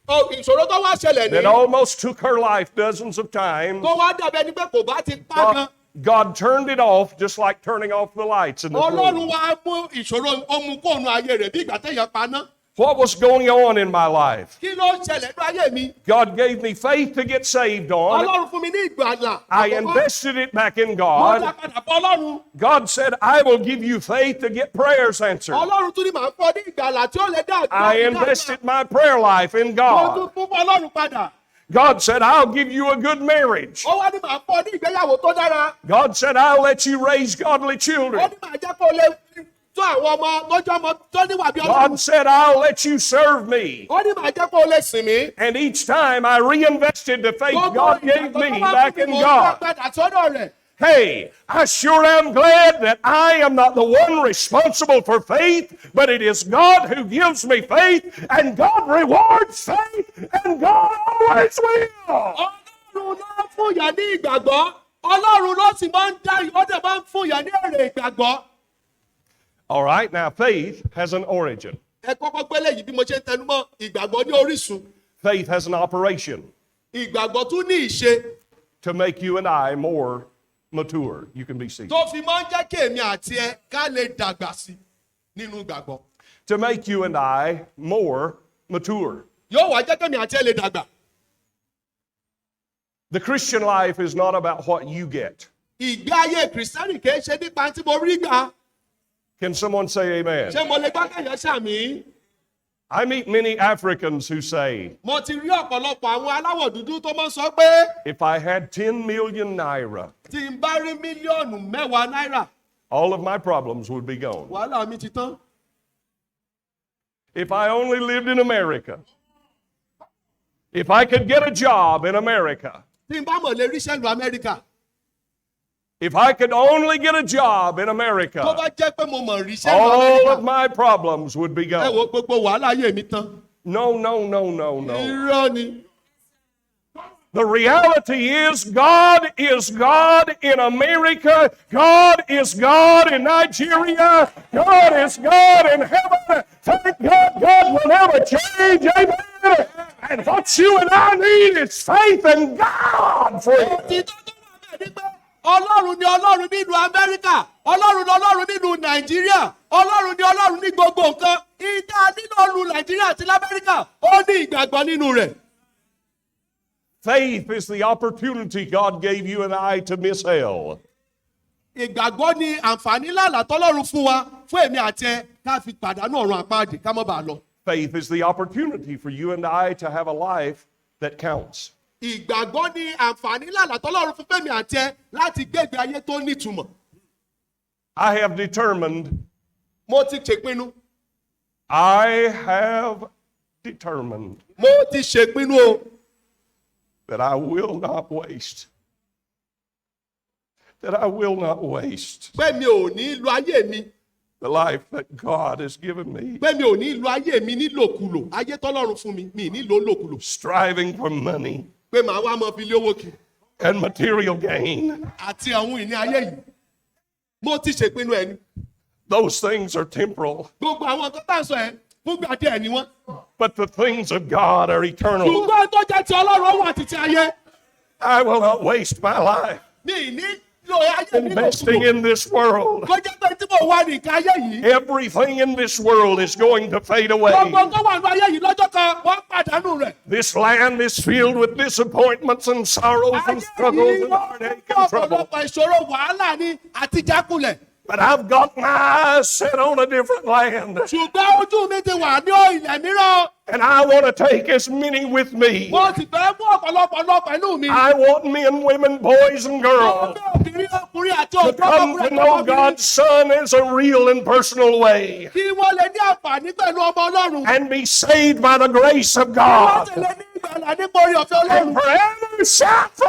Ìṣòro tó wá ṣẹlẹ̀ that ní. almost took her life dozens of times, Tó wá dàbí ẹni pé kò bá ti pa gan. God turned it off just like turning off the lights in the Ọlọ́run room. wá mú ìṣòro ó mú kóònù ayé rẹ̀ bí ìgbà téèyàn paná. What was going on in my life? Kí ló ń ṣẹlẹ̀ ní ayé mi? God gave me faith to get saved on. Ọlọ́run fún mi ní ìgbàlà. I Àkọ́kọ́, invested it back in mo dá God. padà fún Ọlọ́run. God said, I will give you faith to get prayers answered. Ọlọ́run tún ní màá fọ́ ní ìgbàlà tí ó lè dá I invested my prayer life in Mo tún God. fún Ọlọ́run padà. God said, I'll give you a good marriage. Ó wá ní màá fọ́ ní ìgbéyàwó tó dára. God said, I'll let you raise godly Ó children. ní màá jẹ́ kó lè tó àwọn ọmọ tó jẹ́ ọmọ tó níwà bí God Ọlọ́run. said, I'll let you serve me. Ó ní màá jẹ́ kó lè sìn mí. And each time I reinvested the faith Gbogbo God gave ìgbàgbọ́ me tó bá back fún in mi, mo dá God. padà sọ́dọ̀ rẹ̀. Hey, I sure am glad that I am not the one responsible for faith, but it is God who gives me faith, and God rewards faith, and God always will. Ọlọ́run ló fún yàn ní ìgbàgbọ́. Ọlọ́run ló sì máa ń dá ó dẹ̀ máa ń fún yàn ní èrè ìgbàgbọ́. All right, now faith has an origin. Ẹ kọ́kọ́ gbélé yìí bí mo ṣe ń tẹnumọ́ ìgbàgbọ́ ní orísun. Faith has an operation Ìgbàgbọ́ tún ní ìṣe to make you and I more mature. You can be seated. tó fi máa ń jẹ́ kí èmi àti ẹ ká lè dàgbà sí nínú ìgbàgbọ́. To make you and I more mature. Yóò wá jẹ́ kí èmi àti ẹ lè dàgbà. The Christian life is not about what you get. Ìgbé ayé Kìrìsìtẹ́nì kìí ṣe nípa tí mo rí gbà. Can someone say amen? Ṣé mo lè gbá kẹ̀yẹ́ sàmì? I meet many Africans who say, Mo ti rí ọ̀pọ̀lọpọ̀ àwọn aláwọ̀ dúdú tó máa ń sọ pé if I had 10 million naira, tí n bá rí mílíọ̀nù 10 náírà, all of my problems would be gone. wàhálà mi ti tán. If I only lived in America, if I could get a job in America, Tí n bá mọ̀ lè ríṣẹ́ lu Amẹ́ríkà, if I could only get a job in tó America, bá jẹ́ pé mo mọ̀ ríṣẹ́ lu all of Amẹ́ríkà, my problems would be ẹ wo gone. gbogbo wàhálà ayé mi tán. No, no, no, no, no. Irọ́ ni. The reality is God in America. God is God in Nigeria. God is God in heaven. Thank God, God will never change. Amen. And what you and I need is faith in God for it. òtítọ́ tó wà bẹ́ẹ̀ ni pé ọlọ́run ni ọlọ́run nínú amẹ́ríkà ọlọ́run ni ọlọ́run nínú nàìjíríà ọlọ́run ni ọlọ́run ní gbogbo nǹkan ìdá nínú ọlọ́run nàìjíríà àti lamẹ́ríkà ó ní ìgbàgbọ́ nínú rẹ̀. Faith is the opportunity God gave you and I to miss hell. ìgbàgbọ́ ni àǹfààní lálàá tọ́lọ́run fún wa fún èmi àti ẹ ká fi pàdánù ọ̀run àpáàdì ká má bàa lọ. Faith is the opportunity for you and I to have a life that counts. ìgbàgbọ́ ni àǹfààní lálàá tọ́lọ́run fún fẹ́mi àti ẹ láti gbégbé ayé tó nítumọ̀. I have determined, mo ti ṣèpinnu I have determined mo ti ṣèpinnu o that I will not waste. That I will not waste pé mi ò ní lo ayé mi the life that God has given me, pé mi ò ní lo ayé mi nílòkulò ayé tọ́lọ́run fún mi mi ní lo lòkulò striving for money pé màá wá mọ fi lé owó kiri and material gain. àti àwọn ìní ayé yìí mo ti ṣèpinnu ẹ ni Those things are temporal, gbogbo àwọn nǹkan tá à ń sọ ẹ fúngbà díẹ̀ ni wọ́n but the things of God are eternal. ṣùgbọ́n tó jẹ́ ti ọlọ́run wà títí ayé I will not waste my life mi ní lo ayé mi investing nílòkulò in this world. kó jẹ́ pé tí mo wà ní nǹkan ayé yìí Everything in this world is going to fade away. gbogbo tó wà ní ayé yìí lọ́jọ́ kan wọ́n pàdánù rẹ̀. This land is filled with disappointments and sorrows and struggles and heartache and trouble. ọ̀pọ̀lọpọ̀ ìṣòro wàhálà ni àti jákulẹ̀. But I've got my eyes set on a different land. ṣùgbọ́n ojú mi ti wà ní ilẹ̀ mìíràn. And I want to take as many with me. mo sì fẹ́ mú ọ̀pọ̀lọpọ̀ lọ pẹ̀lú mi. I want men, women, boys, and girls ọmọ obìnrin ọkùnrin àti to come to know God's Son as a real and personal way kí wọ́n lè ní àǹfààní pẹ̀lú ọmọ ọlọ́run. and be saved by the grace of wọ́n God sì lè ní ìgbàlà nípa orí ọ̀fẹ́ and ọlọ́run. forever shout for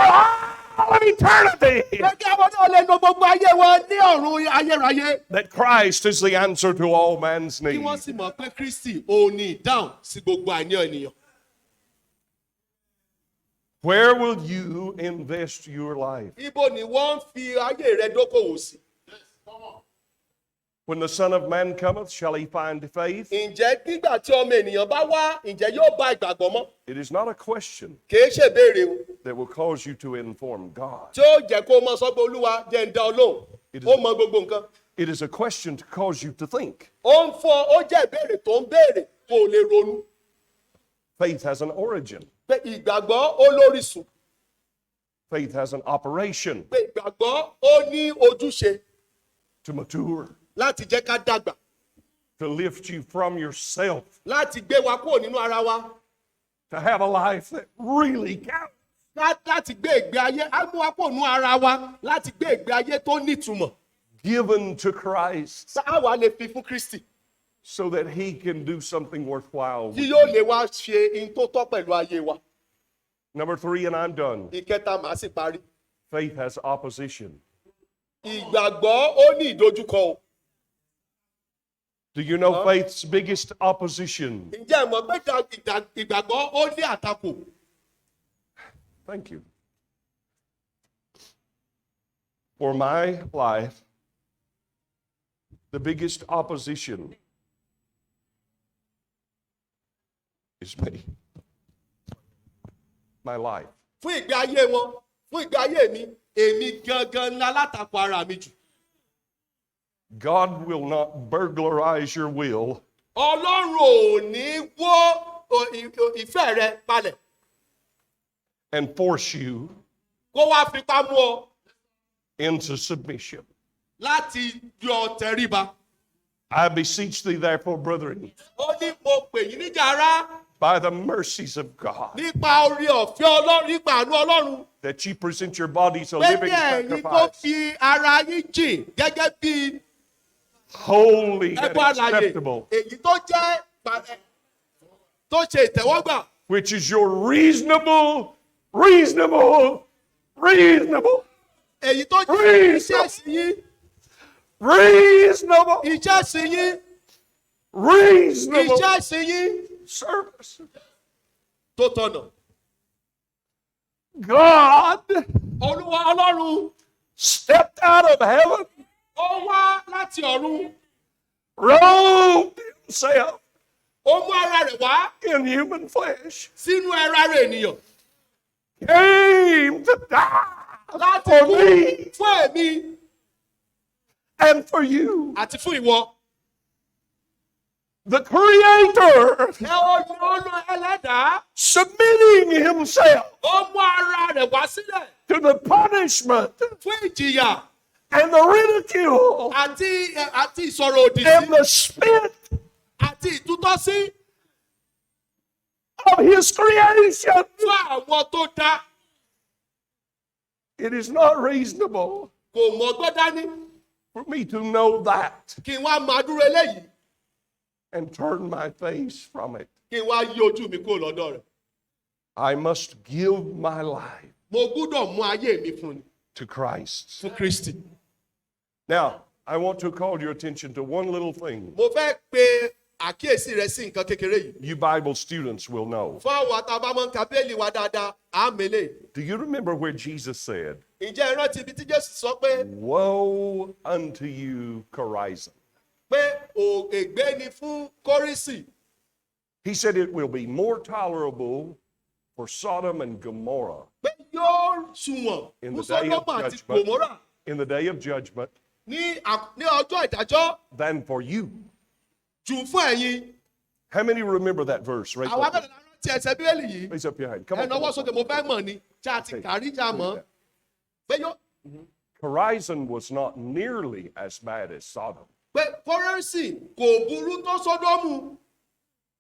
all of eternity pé kí àwọn náà lè lo gbogbo ayé wọn ní ọ̀run ayérayé. that Christ is the answer to all man's kí wọ́n needs. sì mọ̀ pé Kristi òun ni ìdáhùn sí gbogbo àìní ènìyàn. Where will you invest your life? ibo ni wọ́n ń fi ayé rẹ dókòwò sí. When the Son of Man cometh, shall he find faith? ǹjẹ́ nígbà tí ọmọ ènìyàn bá wá ǹjẹ́ yóò bá ìgbàgbọ́ mọ́? It is not a question kìí ṣèbéèrè o that will cause you to inform God. tí ó jẹ́ kó o mọ sọ pé olúwa jẹ́ ń dá ọ lóhùn ó mọ gbogbo nǹkan. It is a question to cause you to think. ó ń fọ ó jẹ́ ìbéèrè tó ń béèrè kó o lè ronú. Faith has an origin. pé ìgbàgbọ́ ó lórísun. Faith has an operation pé ìgbàgbọ́ ó ní ojúṣe to mature, láti jẹ́ ká dàgbà to lift you from yourself, láti gbé wa kúrò nínú ara wa to have a life that really counts. láti gbé ìgbé ayé á mú wa kúrò nínú ara wa láti gbé ìgbé ayé tó nítumọ̀ Given to Christ tá a wà lè fi fún Kristi so that he can do something worthwhile. tí yóò lè wá ṣe ihun tó tọ́ pẹ̀lú ayé wa. Number 3, and I'm done. ìkẹta màá sì parí. Faith has opposition. ìgbàgbọ́ ó ní ìdojúkọ o. Do you know faith's biggest opposition? ǹjẹ́ ẹ mọ̀ pé ìgbàgbọ́ ó ní àtakò? Thank you. For my life, the biggest opposition is me. My life. fún ìgbé ayé wọn fún ìgbé ayé mi èmi gangan ńlá látakò ara mi jù. God will not burglarize your will ọlọ́run ò ní wó ìfẹ́ rẹ palẹ̀ and force you kó wá fipá mú ọ into submission. láti yọ tẹríba. I beseech thee, therefore, brethren, ó ní mo pè yín níjà rá by the mercies of God, nípa orí ọ̀fẹ́ ọlọ́run nípa àánú ọlọ́run that ye present your bodies a pé living kí ẹ̀yin tó sacrifice, fi ara yín jìn gẹ́gẹ́ bí holy and ẹbọ àlàyé acceptable, èyí tó jẹ́ tó ṣe ìtẹ́wọ́gbà which is your reasonable. èyí tó jẹ́ iṣẹ́ sí yín iṣẹ́ sí yín iṣẹ́ sí yín service. tó tọ̀nà. God Olúwa Ọlọ́run stepped out of heaven, ó wá láti ọ̀run. robed himself Ó mú ara rẹ̀ wá in human flesh, sínú ẹran ara ènìyàn came to die láti for kú me fún èmi and for you. àti fún ìwọ. The Creator Ẹ olú ẹlẹ́dàá submitting himself ó mú ara rẹ̀ wá sílẹ̀ to the punishment fún ìjìyà and the ridicule àti ìsọ̀rọ̀ òdì and sí the spit àti ìtútọ́sí of his creation. fún àwọn tó dá. It is not reasonable Kò mọ̀gbọ́n dání for me to know that kí n wá máa dúró eléyìí and turn my face from it. kí n wá yí ojú mi kúrò lọ́dọ̀ rẹ̀. I must give my life Mo gbúdọ̀ mú ayé mi fún ni to Christ. fún Kristi. Now, I want to call your attention to one little thing. Mo fẹ́ pe àkíyèsí rẹ sí nǹkan kékeré yìí. You Bible students will know. Fún àwọn àtàbámọ́ kábẹ́ẹ̀lì wa dáadáa, à ń mélé. Do you remember where Jesus said, Ǹjẹ́ ẹ rántí ibi tí Jésù sọ pé "Woe unto you, Chorazin"? ègbé ni fún Kórísì. He said it will be more tolerable for Sodom and Gomorrah Pé yóò sunwọ̀n In fún the day of Sódómù àti judgment. Gòmórà in the day of judgment ní ọjọ́ ìdájọ́ than for you. jù fún ẹ̀yin. How many remember that verse? Raise Àwọn up, abẹ́rẹ́ la rántí ẹsẹ̀ Bíbélì yìí. raise up your hand. Come Ẹ on. náwó sókè mo fẹ́ mọ̀ ni tí a ti kárí já mọ́. Pé Chorazin was not nearly as bad as Sodom. Kórísì kò burú tó Sódómù.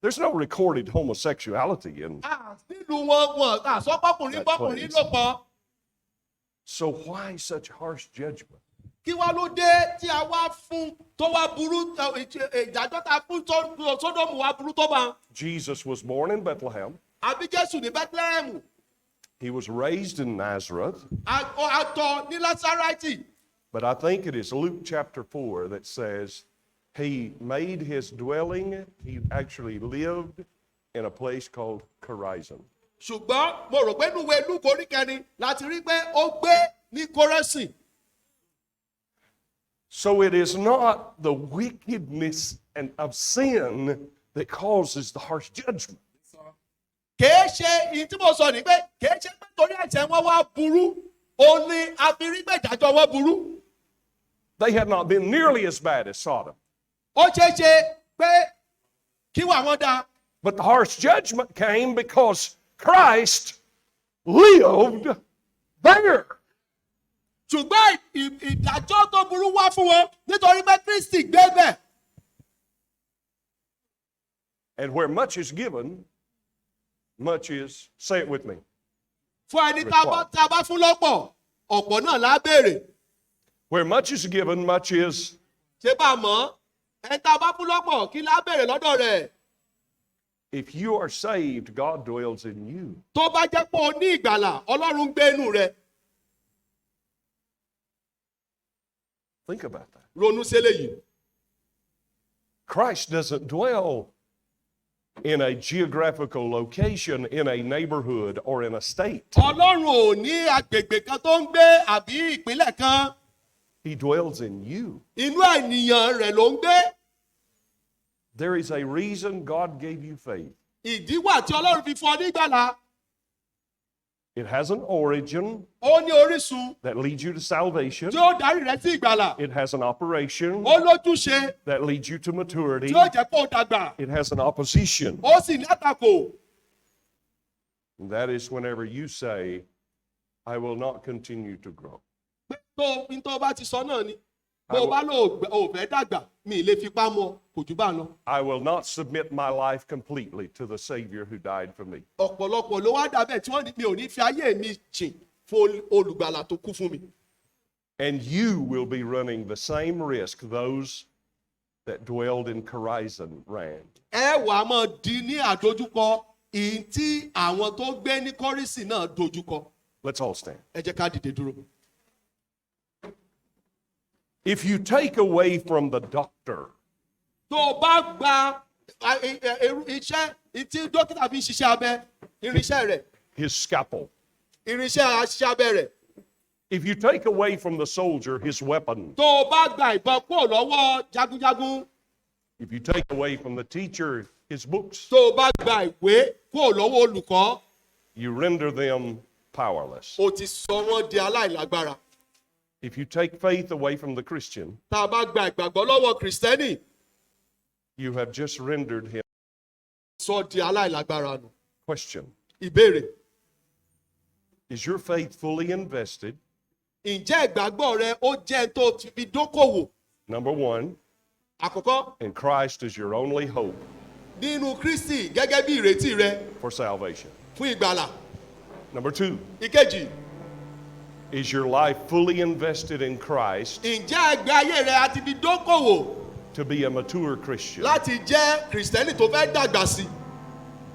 There's no recorded homosexuality in. Nílùú wọn àsọ pọ́kùnrin pọ́kùnrin ló pọ̀. So why such harsh judgment? Kí wá ló dé tí a wá fún tó wá burú ìdájọ́ tá a fún Sódómù wá burú tó bá. Jesus was born in Bethlehem. Àbí Jésù ní Bethlehem. He was raised in Nazareth. Àtọ̀ ní Násárẹ́tì. But I think it is Luke chapter 4 that says he made his dwelling, he actually lived in a place called Chorazin. Ṣùgbọ́n mo rò pé nùwé Lúùkù orí kẹrin láti rí pé ó gbé ní Kórésì. So it is not the wickedness and of sin that causes the harsh judgment. Kèé ṣe ìyí tí mo sọ ní pé kèé ṣe pé torí ẹ̀ṣẹ̀ wọn wá burú, òun ni àfìrí pé ìdájọ́ wọn burú. They had not been nearly as bad as Sodom. Ó ṣeé ṣe pé kí wà wọ́n dáa. But the harsh judgment came because Christ lived there. Ṣùgbọ́n ìdájọ́ tó burú wá fún wọn nítorí pé Kristi gbé bẹ̀. And where much is given, much is, say it with me, Fún ẹni tá a bá fún lọ́pọ̀, ọ̀pọ̀ náà lá béèrè. where much is given, much is. Ṣé bá a mọ̀? Ẹni tá a bá fún lọ́pọ̀ kí lá béèrè lọ́dọ̀ rẹ̀. If you are saved, God dwells in you. Tó bá jẹ́ pé o ní ìgbàlà, Ọlọ́run ń gbé inú rẹ̀. Think about that. Ronú sí eléyìí. Christ doesn't dwell in a geographical location, in a neighborhood, or in a state. Ọlọ́run ò ní agbègbè kan tó ń gbé àbí ìpínlẹ̀ kan. He dwells in you. Inú ènìyàn rẹ̀ ló ń gbé. There is a reason God gave you faith. Ìdí wà tí Ọlọ́run fi fún ọ ní ìgbàlà. It has an origin Ó ní orísun that leads you to salvation. tí ó darí rẹ sí ìgbàlà. It has an operation Ó lójúṣe that leads you to maturity. tí ó jẹ́ kó dàgbà. It has an opposition. Ó sì ní àtakò. And that is whenever you say, I will not continue to grow. Tó bá ti sọ náà ni. Bó o bá lò ó fẹ́ dàgbà, mi ì lè fipá mọ́, kò jù bá lọ. I will not submit my life completely to the Savior who died for me. Ọ̀pọ̀lọpọ̀ ló wá dàbẹ̀ tí wọ́n ní mi ò ní fi ayé mi jìn fún olùgbàlà tó kú fún mi. And you will be running the same risk those that dwelled in Chorazin ran. Ẹ wà á máa di ní àdójúkọ ìyí tí àwọn tó gbé ní Kórésì náà dojúkọ. Let's all stand. Ẹ jẹ́ ká dìde dúró. If you take away from the doctor Tó o bá gba iṣẹ́ tí dókítà fi ń ṣiṣẹ́ abẹ, irinṣẹ́ rẹ̀, his scalpel, irinṣẹ́ aṣiṣẹ́ abẹ rẹ̀. If you take away from the soldier his weapon, Tó o bá gba ìbọn kúrò lọ́wọ́ jagunjagun, if you take away from the teacher his books, tó o bá gba ìwé kúrò lọ́wọ́ olùkọ́, you render them powerless. o ti sọ wọ́n di aláìlágbára. If you take faith away from the Christian, Tá a bá gba ìgbàgbọ́ lọ́wọ́ Kìrìsìtẹ́nì, you have just rendered him. sọ di aláìlágbára nù. Question: Ìbéèrè: is your faith fully invested? ǹjẹ́ ìgbàgbọ́ rẹ ó jẹ́ tó ti fi dókòwò? Number one, Àkọ́kọ́, and Christ is your only hope nínú Kristi gẹ́gẹ́ bí ìrètí rẹ for salvation. fún ìgbàlà. Number two, Ìkejì, is your life fully invested in Christ ǹjẹ́ ẹgbẹ́ ayé rẹ a ti fi dókòwò to be a mature Christian, láti jẹ́ Kìrìsìtẹ́nì tó fẹ́ dàgbà sí?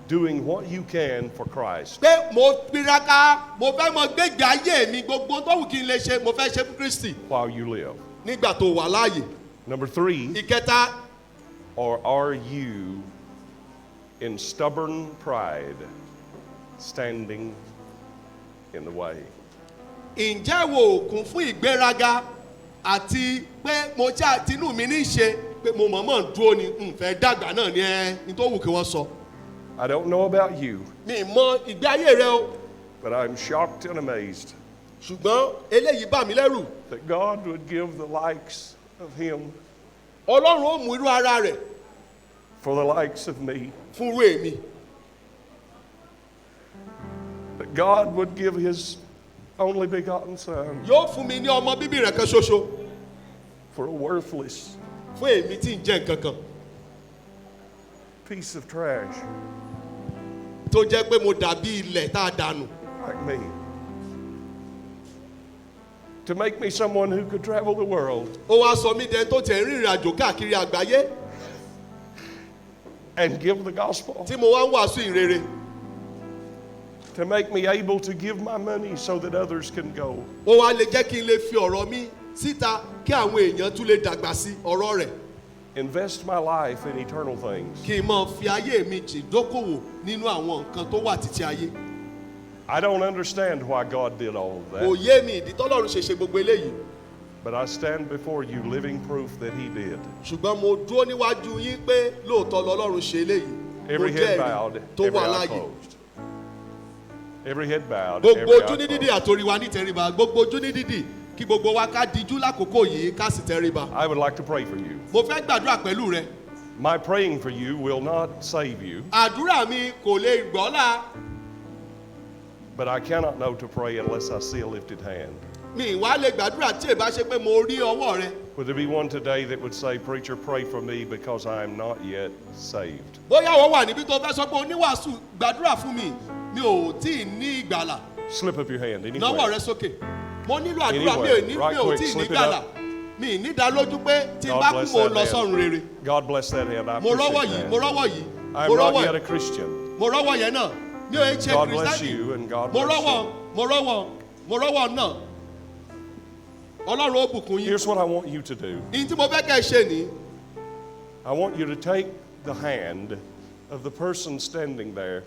doing what you can for Christ, Pé mo piraka, mo fẹ́ mọ gbégbé ayé mi, gbogbo tó wù kí n lè ṣe, mo fẹ́ ṣe fún Kristi while you live? nígbà tó wà láàyè. Number three, Ìkẹta, or are you in stubborn pride standing in the way? ǹjẹ́ wo kún fún ìgbéraga àti pé mo jẹ́ àtinú mi ní í ṣe pé mo mọ̀ọ́mọ̀ ń dúró ni n fẹ́ dàgbà náà ni ní tó wù kí wọ́n sọ. I don't know about you, Mi mọ ìgbé ayé rẹ o, but I'm shocked and amazed ṣùgbọ́n eléyìí bà mí lẹ́rù. that God would give the likes of him Ọlọ́run ó mú irú ara rẹ̀ for the likes of me, fún irú èmi. that God would give his only begotten son Yóò fún mi ní ọmọ bíbí rẹ̀ kan ṣoṣo for a worthless fún èmi tí ń jẹ́ nǹkan kan piece of trash tó jẹ́ pé mo dàbí ilẹ̀ tá a dànù. like me, to make me someone who could travel the world Ó wá sọ mí dẹni tó tẹ̀ ń rìnrìn àjò káàkiri àgbáyé and give the gospel, tí mo wá ń wàásù ìrere. to make me able to give my money so that others can go. Ó wá lè jẹ́ kí n lè fi ọ̀rọ̀ mi síta kí àwọn èèyàn tún lè dàgbà sí ọ̀rọ̀ rẹ̀. Invest my life in eternal things. Kí n máa fi ayé mi jìn dókòwò nínú àwọn nǹkan tó wà títí ayé. I don't understand why God did all of Kò that, yé mi ìdí tọ́lọ́run ṣe ṣe gbogbo eléyìí. but I stand before you living proof that he did. Ṣùgbọ́n mo dúró níwájú yín pé lóòótọ́ lọ́lọ́run ṣe eléyìí. Mo Every jẹ́ head ẹ̀rí bowed, tó every wà eye láàyè. closed. Every head bowed, Gbogbo every ojú ní eye dídì closed. àtòrí wa ní tẹríba. Gbogbo ojú ní dídì kí gbogbo wa ká dijú lákòókò yìí ká sì tẹríba. I would like to pray for you. Mo fẹ́ gbàdúrà pẹ̀lú rẹ. My praying for you will not save you, Àdúrà mi kò lè gbọ́lá. but I cannot know to pray unless I see a lifted hand. Mi ìwà lè gbàdúrà tí ì bá ṣe pé mo rí ọwọ́ rẹ. Would there be one today that would say, "Preacher, pray for me because I am not yet saved"? Bóyá wọ́n wà níbi tó fẹ́ sọ pé oníwàásù gbàdúrà fún mi, mi ò tí ì ní ìgbàlà. Slip up your hand Náwó anywhere. rẹ sókè. Mo nílò àdúrà, mi Anywhere. ò ní Right mi ò quick, tí ì ní slip it ìgbàlà. up. Mi ì ní ìdálójú pé tí n God bá bless kú mo that lọ sọ́run hand. rere. God bless that hand. I Mo rọ́wọ́ appreciate yìí, mo that. rọ́wọ́ yìí, I'm mo not rọ́wọ́ yet a yìí, Christian. mo rọ́wọ́ yẹn náà. Mi ò ṣe God bless Kìrìsìtẹ́nì. you and God Mo bless rọ́wọ́, you. mo rọ́wọ́, mo rọ́wọ́ náà. Ọlọ́run ó bùkún yín. Here's what I want you to do. Ìyí tí mo fẹ́ kẹ́ ẹ ṣe nìyí. I want you to take the hand of the person standing there.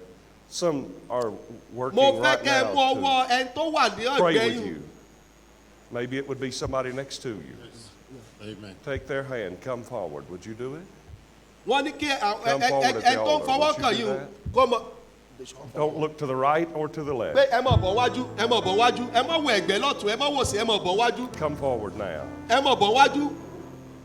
Some are working Mo fẹ́ right kẹ́ ẹ mú now ọwọ́ ẹni tó wà ní to pray ọ̀gbẹ́ with yìí. you. Maybe it would be somebody next to you. Amen. Take their hand. Come forward. Would you do it? Wọ́n ní kí Come forward at the ẹni tó ń altar. fọwọ́ Would you kàn do yín o. that? Kọ́ mọ. Don't look to the right or to the Pé left. ẹ mọ̀ bọ̀ wájú, ẹ mọ̀ bọ̀ wájú, ẹ mọ̀ wọ ẹ̀gbẹ́ lọ́tún, ẹ mọ̀ wò sí, ẹ mọ̀ bọ̀ wájú, Come forward now. ẹ mọ̀ bọ̀ wájú.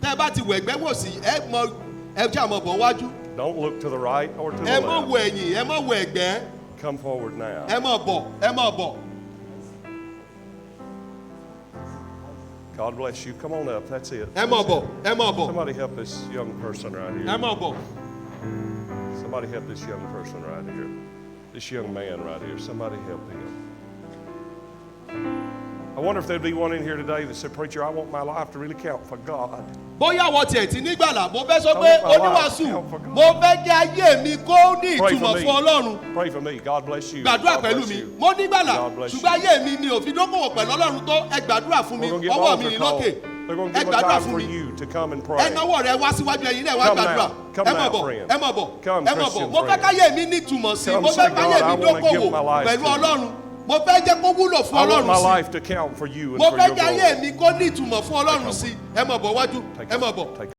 Tẹ́ ẹ bá ti wọ ẹ̀gbẹ́ wò sí, ẹ jẹ́ àmọ̀ bọ̀ wájú. Don't look to the right or to the Ẹ mọ̀ wọ left. ẹ̀yìn, ẹ mọ̀ wọ ẹ̀gbẹ́, Come forward now. ẹ mọ̀ bọ̀, ẹ mọ̀ bọ̀. God bless you. Come on up. That's it. Ẹ mọ̀ bọ̀, ẹ mọ̀ bọ̀, Somebody help this young person right ẹ here. mọ̀ bọ̀. Somebody help this young person right here. This young man right here. Somebody help him. I wonder if there'd be one in here today that said, "Preacher, I want my life to really count for God." Bóyá wọ́n tiẹ̀ ti nígbàlà, mo fẹ́ sọ pé oníwàásù, mo fẹ́ kí ayé mi kó ní Pray for ìtumọ̀ me. fún Ọlọ́run. Pray for me. God bless you. Gbàdúrà God pẹ̀lú bless mi. you. Mo nígbàlà, God bless ṣùgbọ́n you. ayé mi ni òfin dókòwò pẹ̀lú Ọlọ́run tó ẹ gbàdúrà fún mi. We're going to give Ọwọ́ mi altar ní call. lókè. They're going to Ẹ give a gbàdúrà time fún for mi. you to come and Ẹ pray. náwó rẹ wá síwájú ẹ̀yin náà wá Come gbàdúrà. now. Come Ẹ mọ̀ now, bọ̀, friend. ẹ mọ̀ bọ̀, Come, ẹ mọ̀ bọ̀. Christian Mo fẹ́ friend. káyé mi ní ìtumọ̀ sí. Come Mo say, fẹ́ káyé "God, I mi wanna give dókòwò my life pẹ̀lú to you." Ọlọ́run. mo fẹ́ jẹ́ kó wúlò fún I want my Ọlọ́run sí. life to count for you and mo for fẹ́ your jẹ́ ayé glory. mi kó ní ìtumọ̀ fún Ọlọ́run sí. ẹ máa bọ̀ wájú, ẹ máa bọ̀. Take